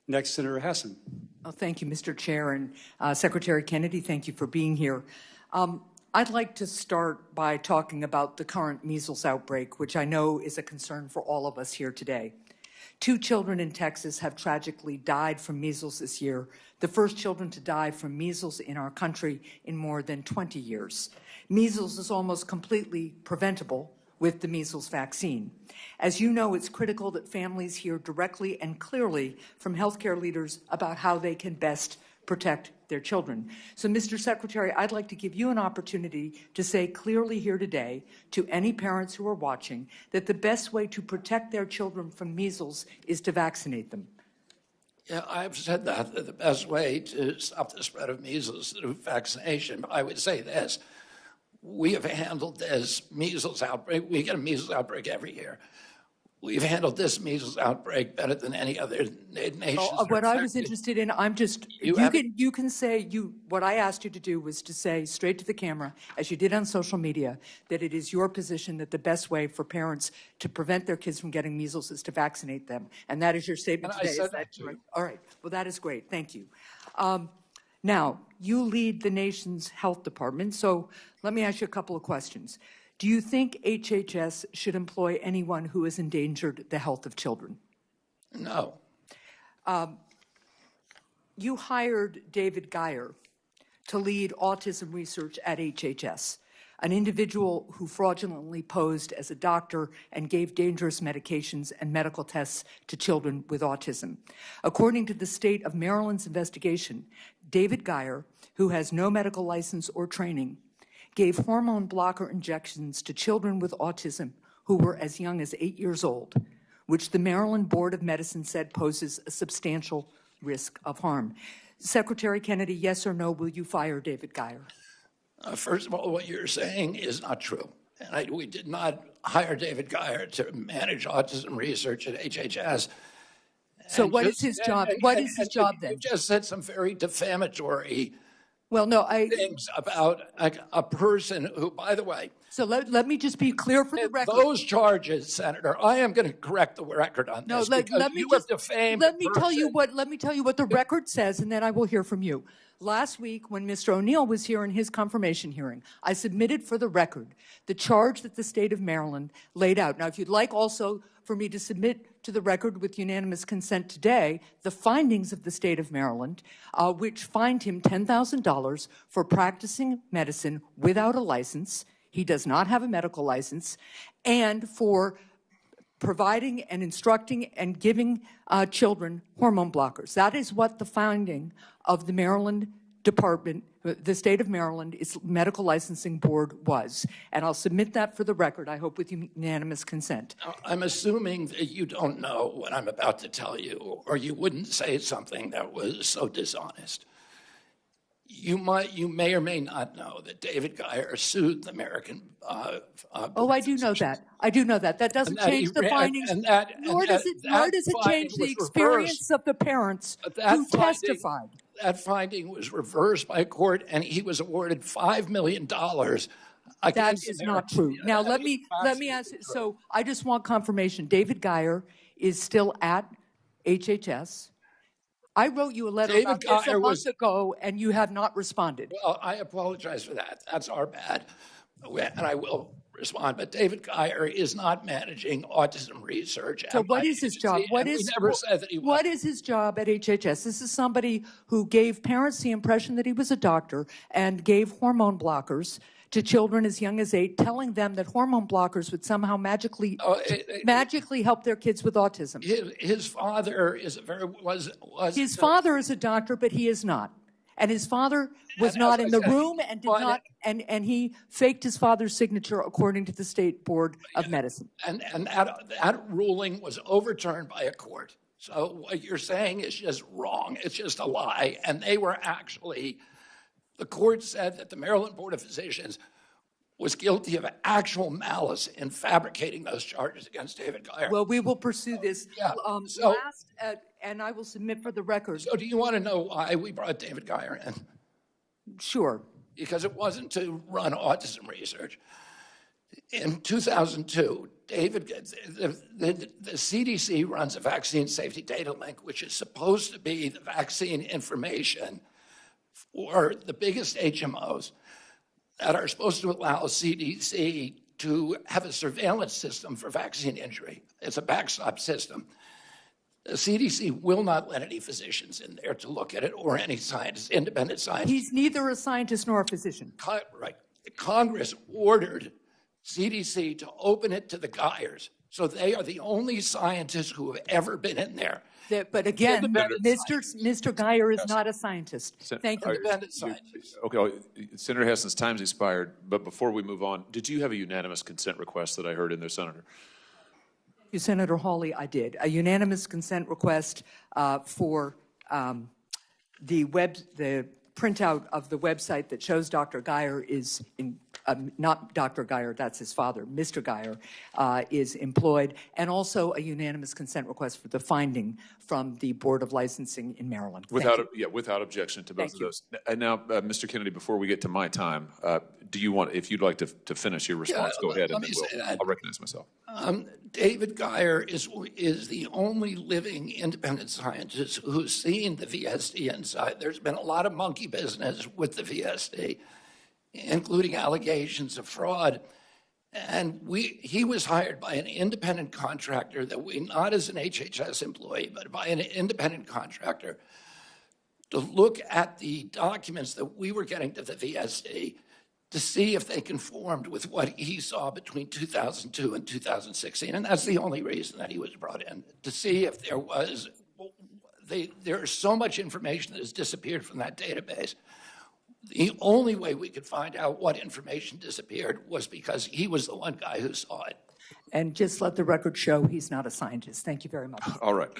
Next, Senator Hassan. Oh, thank you, Mr. Chair, and Secretary Kennedy, thank you for being here. I'd like to start by talking about the current measles outbreak, which I know is a concern for all of us here today. 2 children in Texas have tragically died from measles this year, the first children to die from measles in our country in more than 20 years. Measles is almost completely preventable with the measles vaccine. As you know, it's critical that families hear directly and clearly from healthcare leaders about how they can best protect their children. So, Mr. Secretary, I'd like to give you an opportunity to say clearly here today to any parents who are watching that the best way to protect their children from measles is to vaccinate them. Yeah, I've said that the best way to stop the spread of measles is through vaccination. But I would say this. We have handled this measles outbreak. We get a measles outbreak every year. We've handled this measles outbreak better than any other nation. What I was interested in, you can say, what I asked you to do was to say straight to the camera, as you did on social media, that it is your position that the best way for parents to prevent their kids from getting measles is to vaccinate them. And that is your statement today. I said that too. Right? All right. Well, that is great. Thank you. Now, you lead the nation's health department, so let me ask you a couple of questions. Do you think HHS should employ anyone who has endangered the health of children? No. You hired David Geier to lead autism research at HHS, an individual who fraudulently posed as a doctor and gave dangerous medications and medical tests to children with autism. According to the state of Maryland's investigation, David Geier, who has no medical license or training, gave hormone blocker injections to children with autism who were as young as 8 years old, which the Maryland Board of Medicine said poses a substantial risk of harm. Secretary Kennedy, yes or no, will you fire David Geier? First of all, what you're saying is not true. And we did not hire David Geier to manage autism research at HHS. So what is his job? What is his job then? You just said some very defamatory things about a person who, by the way. So let me just be clear for the record. Those charges, Senator, I am going to correct the record on this. Let me tell you what the record says, and then I will hear from you. Last week, when Mr. O'Neill was here in his confirmation hearing, I submitted for the record the charge that the state of Maryland laid out. Now, if you'd like also for me to submit to the record with unanimous consent today the findings of the state of Maryland, which fined him $10,000 for practicing medicine without a license. He does not have a medical license, and for providing and instructing and giving children hormone blockers. That is what the finding of the Maryland Department, the state of Maryland, its medical licensing board was. And I'll submit that for the record, I hope with unanimous consent. I'm assuming that you don't know what I'm about to tell you, or you wouldn't say something that was so dishonest. You may or may not know that David Geier sued the American. I do know that. I do know that. That doesn't change the findings, nor does it change the experience of the parents who testified. That finding was reversed by court, and he was awarded $5 million. That is not true. Now let me ask. So I just want confirmation. David Geier is still at HHS. I wrote you a letter about this a month ago, and you have not responded. Well, I apologize for that. That's our bad, and I will respond. But David Geier is not managing autism research. So what is his job? What is his job at HHS? This is somebody who gave parents the impression that he was a doctor and gave hormone blockers to children as young as 8, telling them that hormone blockers would somehow magically help their kids with autism. His father His father is a doctor, but he is not. And his father was not in the room and did not, and he faked his father's signature according to the State Board of Medicine. And that ruling was overturned by a court. So what you're saying is just wrong. It's just a lie. And they were actually, the court said that the Maryland Board of Physicians was guilty of actual malice in fabricating those charges against David Geier. Well, we will pursue this. And I will submit for the record. So do you want to know why we brought David Geier in? Sure. Because it wasn't to run autism research. In 2002, the CDC runs a vaccine safety data link, which is supposed to be the vaccine information for the biggest HMOs that are supposed to allow CDC to have a surveillance system for vaccine injury. It's a backstop system. The CDC will not let any physicians in there to look at it or any scientists, independent scientists. He's neither a scientist nor a physician. Right. Congress ordered CDC to open it to the Geiers. So they are the only scientists who have ever been in there. But again, Mr. Geier is not a scientist. Thank you. Independent scientists. Okay, Senator Hessen's time's expired, but before we move on, did you have a unanimous consent request that I heard in there, Senator? Thank you, Senator Hawley. I did. A unanimous consent request for the printout of the website that shows Dr. Geier is not Dr. Geier, that's his father, Mr. Geier, is employed, and also a unanimous consent request for the finding from the Board of Licensing in Maryland. Without objection to both of those. And now, Mr. Kennedy, before we get to my time, do you want, if you'd like to finish your response, go ahead, and then I'll recognize myself. David Geier is the only living independent scientist who's seen the VSD inside. There's been a lot of monkey business with the VSD, including allegations of fraud. And he was hired by an independent contractor not as an HHS employee, but by an independent contractor to look at the documents that we were getting to the VSD to see if they conformed with what he saw between 2002 and 2016. And that's the only reason that he was brought in, to see if there was, there's so much information that has disappeared from that database. The only way we could find out what information disappeared was because he was the one guy who saw it. And just let the record show he's not a scientist. Thank you very much. All right.